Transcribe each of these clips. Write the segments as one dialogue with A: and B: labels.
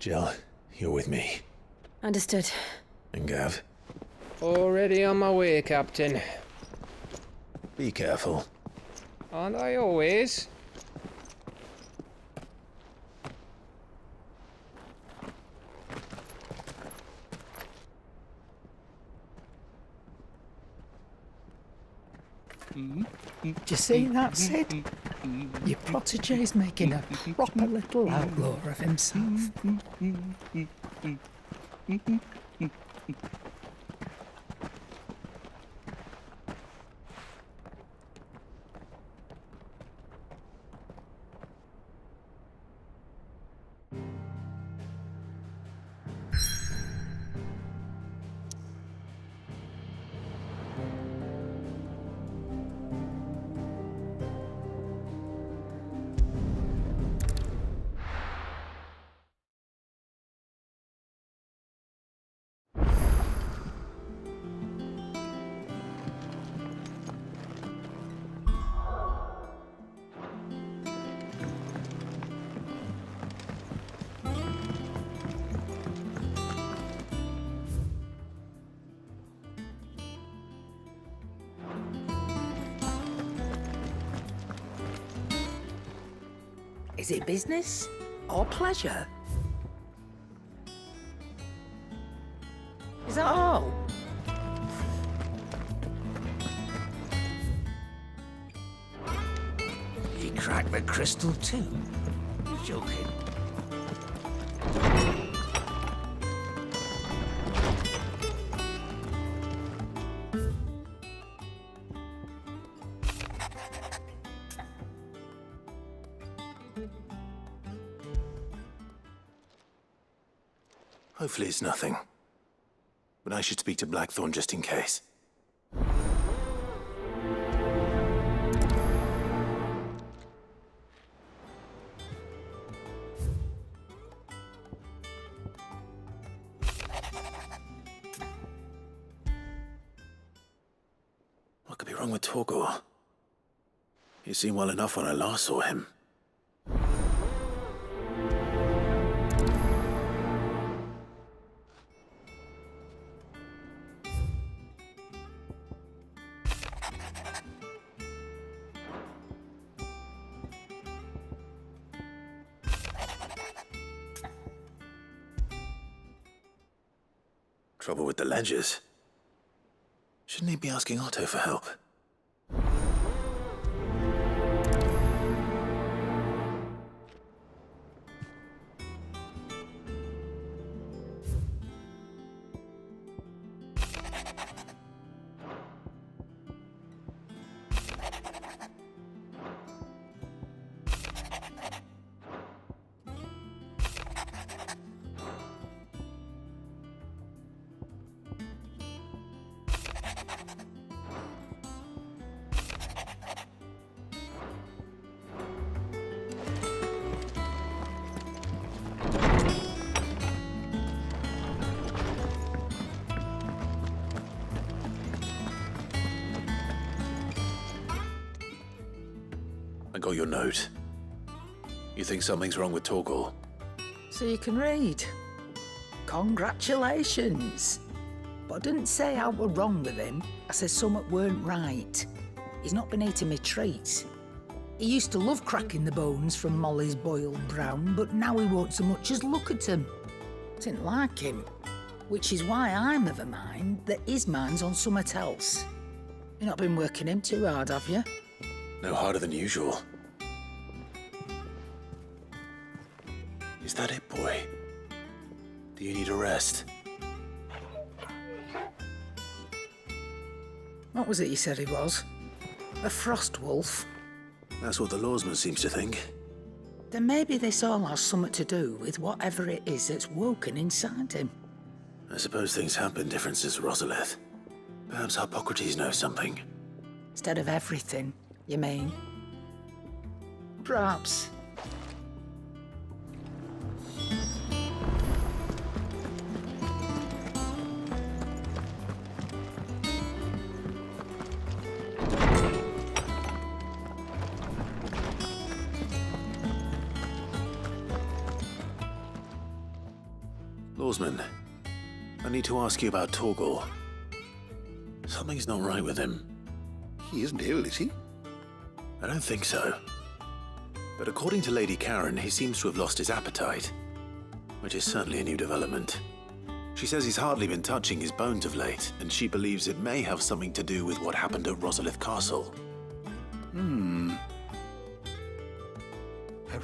A: Jill, you're with me.
B: Understood.
A: And Gav,
C: Already on my way, Captain.
A: be careful.
C: Aren't I always?
D: Do you see that, Sid? Your protege's making a proper little outlaw of himself. Is it business or pleasure? Is that all?
E: He cracked the crystal too? You're joking.
A: Hopefully it's nothing. But I should speak to Blackthorn just in case. What could be wrong with Torgor? He seemed well enough when I last saw him. Trouble with the ledgers. Shouldn't he be asking Otto for help? I got your note. You think something's wrong with Torgor?
D: So you can read. Congratulations. But I didn't say I were wrong with him. I said something weren't right. He's not been eating me treats. He used to love cracking the bones from Molly's boiled brown, but now he won't so much as look at them. Didn't like him. Which is why I'm of a mind that his mind's on something else. You've not been working him too hard, have you?
A: No harder than usual. Is that it, boy? Do you need a rest?
D: What was it you said he was? A frost wolf?
A: That's what the lawsman seems to think.
D: Then maybe this all has something to do with whatever it is that's woken inside him.
A: I suppose things have been different since Rosalith. Perhaps Hippocrates knows something.
D: Instead of everything, you mean? Perhaps.
A: Lawsman, I need to ask you about Torgal. Something's not right with him.
B: He isn't ill, is he?
A: I don't think so. But according to Lady Karen, he seems to have lost his appetite, which is certainly a new development. She says he's hardly been touching his bones of late, and she believes it may have something to do with what happened at Rosalith Castle.
B: I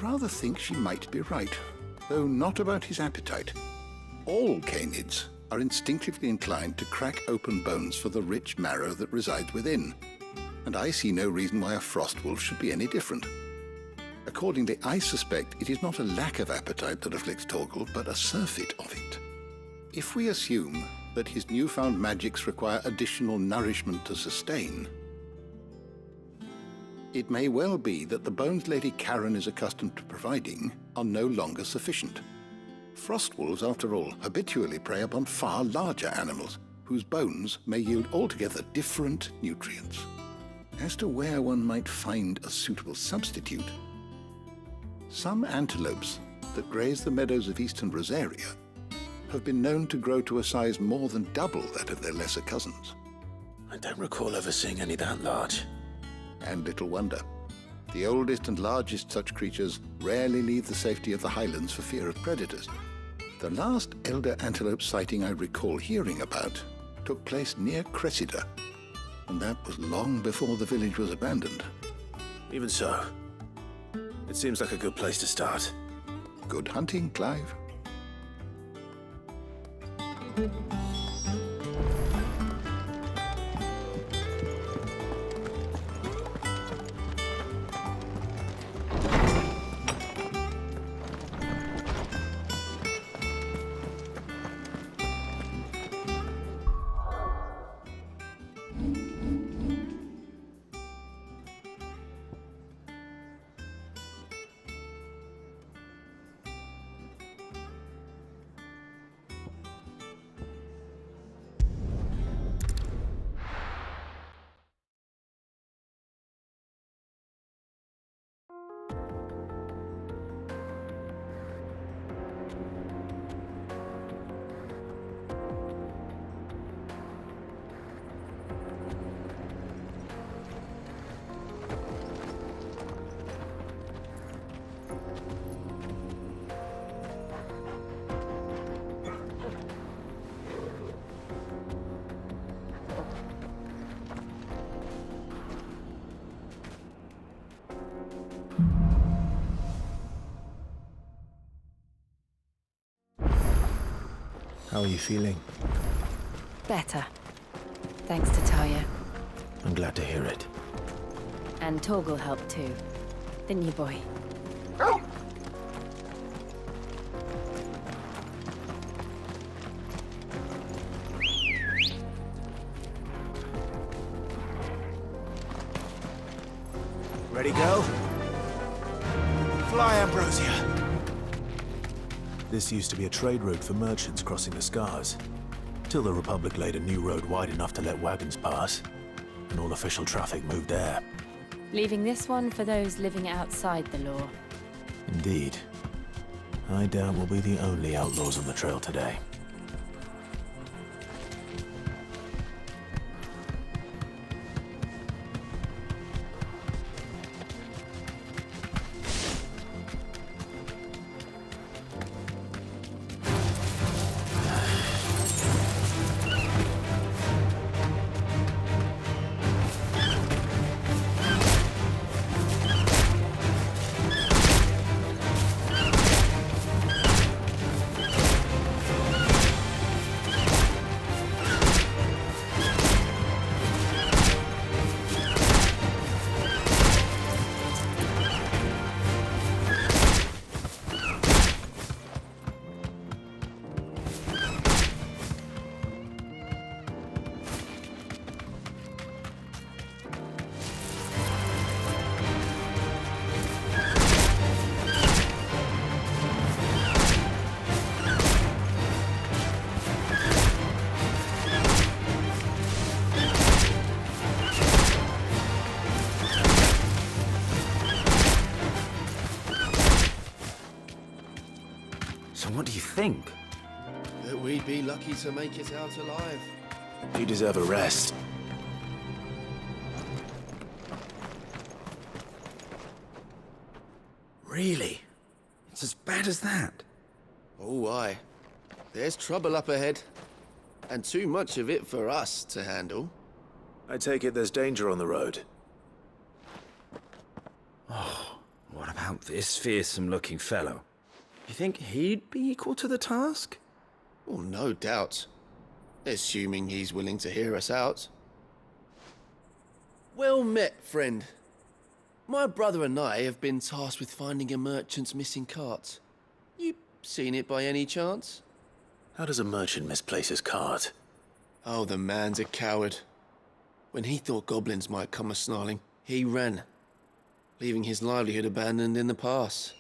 B: rather think she might be right, though not about his appetite. All canids are instinctively inclined to crack open bones for the rich marrow that resides within, and I see no reason why a frostwolf should be any different. Accordingly, I suspect it is not a lack of appetite that afflicts Torgal, but a surfeit of it. If we assume that his newfound magics require additional nourishment to sustain, it may well be that the bones Lady Karen is accustomed to providing are no longer sufficient. Frostwolves, after all, habitually prey upon far larger animals, whose bones may yield altogether different nutrients. As to where one might find a suitable substitute, some antelopes that graze the meadows of eastern Rosaria have been known to grow to a size more than double that of their lesser cousins.
A: I don't recall ever seeing any that large.
B: And little wonder. The oldest and largest such creatures rarely leave the safety of the highlands for fear of predators. The last elder antelope sighting I recall hearing about took place near Cressida, and that was long before the village was abandoned.
A: Even so, it seems like a good place to start.
B: Good hunting, Clive.
A: How are you feeling?
F: Better. Thanks to Talia.
A: I'm glad to hear it.
F: And Torgal helped too. Didn't you, boy?
A: Ready, go? Fly, Ambrosia! This used to be a trade route for merchants crossing the Scars, till the Republic laid a new road wide enough to let wagons pass, and all official traffic moved there.
F: Leaving this one for those living outside the law.
A: Indeed. I doubt we'll be the only outlaws on the trail today. So what do you think?
G: But we'd be lucky to make it out alive.
A: You deserve a rest.
E: Really? It's as bad as that?
G: Oh, aye. There's trouble up ahead. And too much of it for us to handle.
A: I take it there's danger on the road.
E: What about this fearsome-looking fellow? You think he'd be equal to the task?
G: Well, no doubt. Assuming he's willing to hear us out. Well met, friend. My brother and I have been tasked with finding a merchant's missing cart. You seen it by any chance?
A: How does a merchant misplace his cart?
G: Oh, the man's a coward. When he thought goblins might come a-snarling, he ran, leaving his livelihood abandoned in the pass.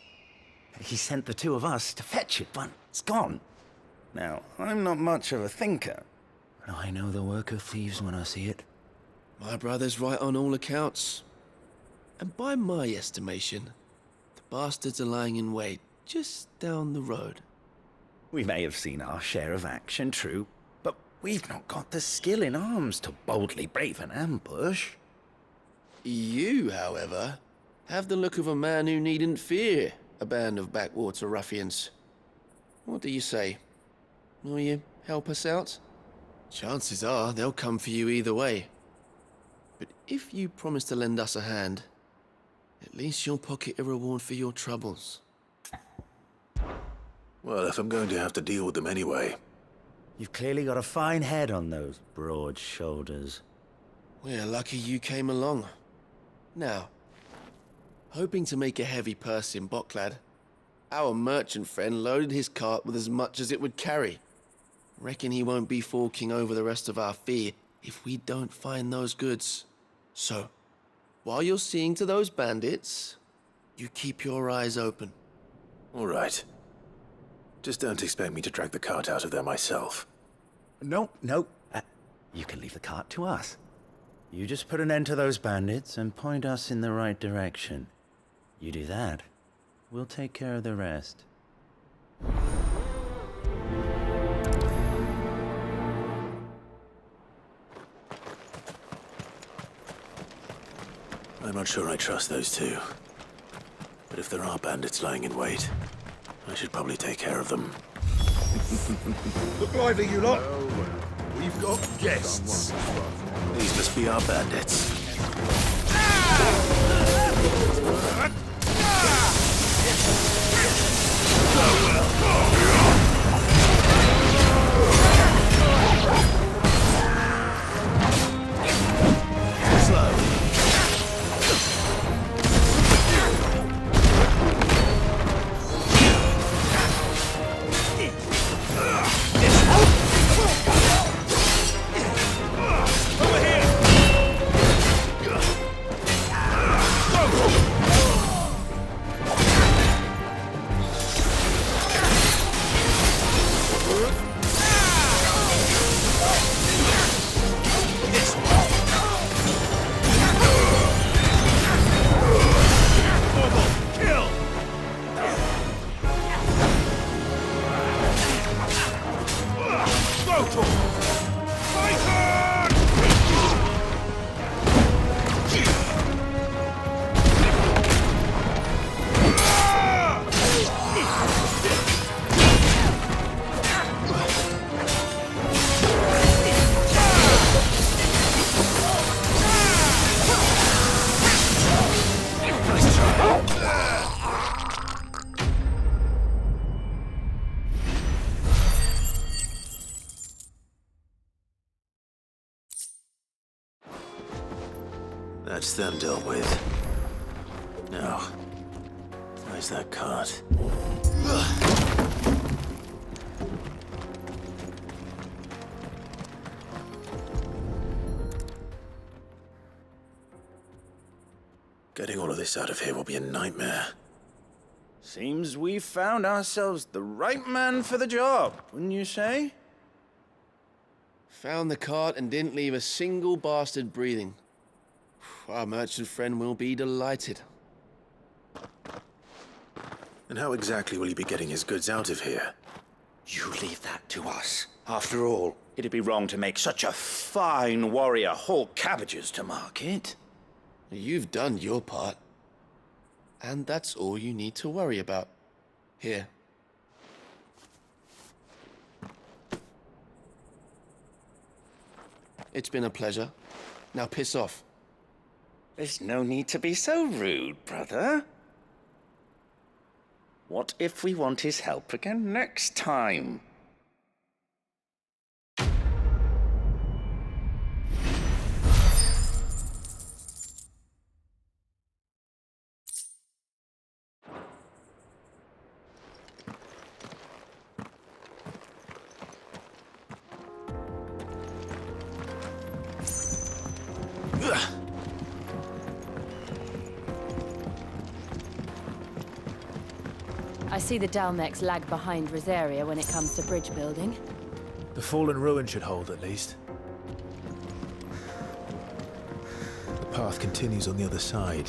E: He sent the two of us to fetch it, but it's gone. Now, I'm not much of a thinker, but I know the work of thieves when I see it.
G: My brother's right on all accounts. And by my estimation, the bastards are lying in wait just down the road.
E: We may have seen our share of action, true, but we've not got the skill in arms to boldly brave an ambush.
G: You, however, have the look of a man who needn't fear a band of backwater ruffians. What do you say? Will you help us out? Chances are they'll come for you either way. But if you promise to lend us a hand, at least you'll pocket a reward for your troubles.
A: Well, if I'm going to have to deal with them anyway.
E: You've clearly got a fine head on those broad shoulders.
G: We're lucky you came along. Now, hoping to make a heavy purse in Bocklad, our merchant friend loaded his cart with as much as it would carry. Reckon he won't be forking over the rest of our fee if we don't find those goods. So, while you're seeing to those bandits, you keep your eyes open.
A: All right. Just don't expect me to drag the cart out of there myself.
E: No. You can leave the cart to us. You just put an end to those bandits and point us in the right direction. You do that, we'll take care of the rest.
A: I'm not sure I trust those two. But if there are bandits lying in wait, I should probably take care of them.
B: Look lively, you lot. We've got guests.
A: These must be our bandits. That's them dealt with. Now, where's that cart? Getting all of this out of here will be a nightmare.
E: Seems we found ourselves the right man for the job, wouldn't you say?
G: Found the cart and didn't leave a single bastard breathing. Our merchant friend will be delighted.
A: And how exactly will he be getting his goods out of here?
E: You leave that to us. After all, it'd be wrong to make such a fine warrior haul cabbages to market.
G: You've done your part. And that's all you need to worry about. Here. It's been a pleasure. Now piss off.
E: There's no need to be so rude, brother. What if we want his help again next time?
F: I see the Dalmex lag behind Rosaria when it comes to bridge building.
A: The fallen ruin should hold, at least. The path continues on the other side.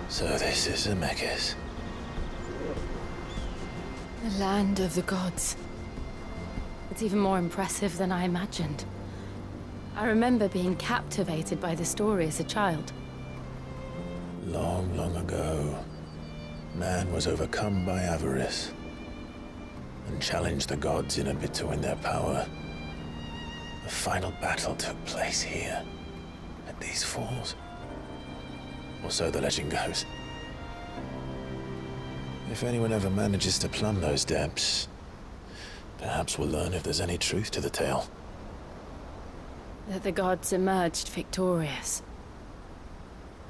A: So this is Zemeckis.
F: The land of the gods. It's even more impressive than I imagined. I remember being captivated by the story as a child.
A: Long, long ago, man was overcome by avarice and challenged the gods in a bid to win their power. The final battle took place here, at these falls. Or so the legend goes. If anyone ever manages to plumb those depths, perhaps we'll learn if there's any truth to the tale.
F: That the gods emerged victorious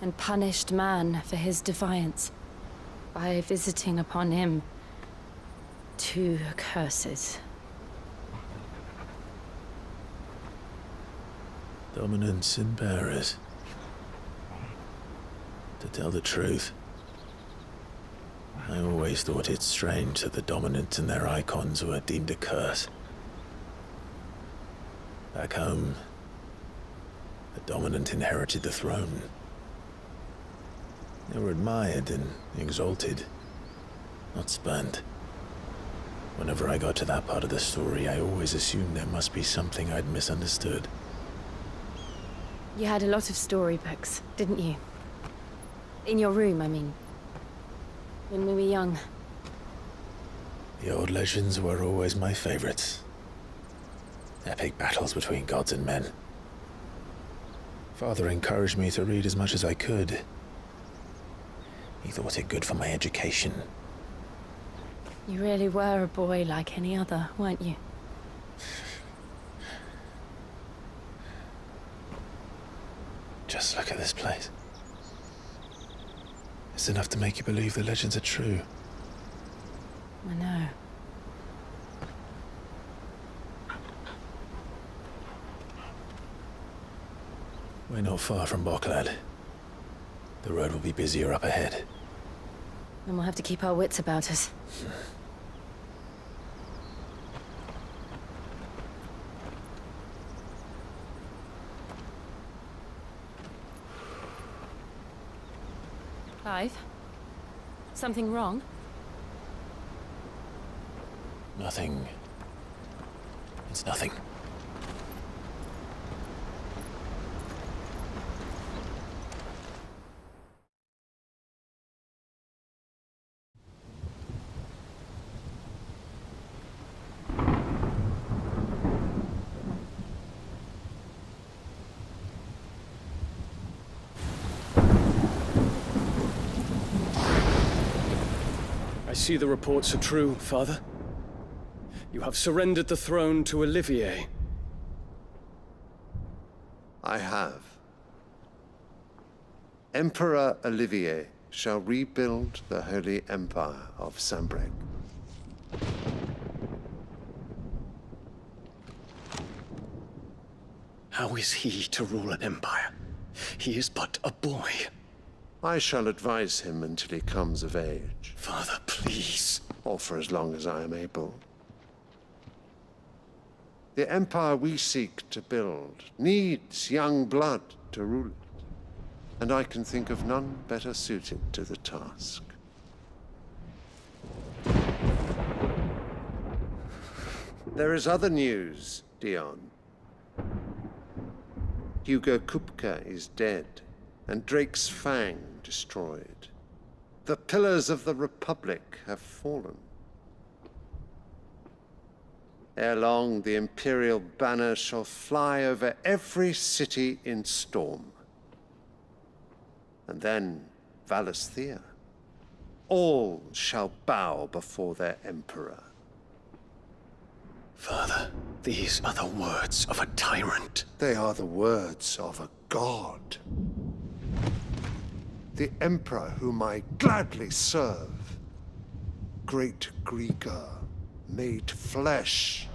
F: and punished man for his defiance by visiting upon him 2 curses.
A: Dominance and bearers. To tell the truth, I always thought it strange that the dominant and their icons were deemed a curse. Back home, the dominant inherited the throne. They were admired and exalted, not spurned. Whenever I got to that part of the story, I always assumed there must be something I'd misunderstood.
F: You had a lot of storybooks, didn't you? In your room, I mean. When we were young.
A: The old legends were always my favorites. Epic battles between gods and men. Father encouraged me to read as much as I could. He thought it good for my education.
F: You really were a boy like any other, weren't you?
A: Just look at this place. It's enough to make you believe the legends are true.
F: I know.
A: We're not far from Boklad. The road will be busier up ahead.
F: Then we'll have to keep our wits about us. Clive? Something wrong?
A: Nothing. It's nothing.
H: I see the reports are true, Father. You have surrendered the throne to Olivier.
I: I have. Emperor Olivier shall rebuild the Holy Empire of Sambrec.
H: How is he to rule an empire? He is but a boy.
I: I shall advise him until he comes of age,
H: Father, please.
I: or for as long as I am able. The empire we seek to build needs young blood to rule it, and I can think of none better suited to the task. There is other news, Dion. Hugo Kupka is dead, and Drake's Fang destroyed. The pillars of the Republic have fallen. Ere long, the Imperial banner shall fly over every city in Storm. And then Valisthea. All shall bow before their Emperor.
H: Father, these are the words of a tyrant.
I: They are the words of a god. The Emperor whom I gladly serve. Great Grieger, made flesh.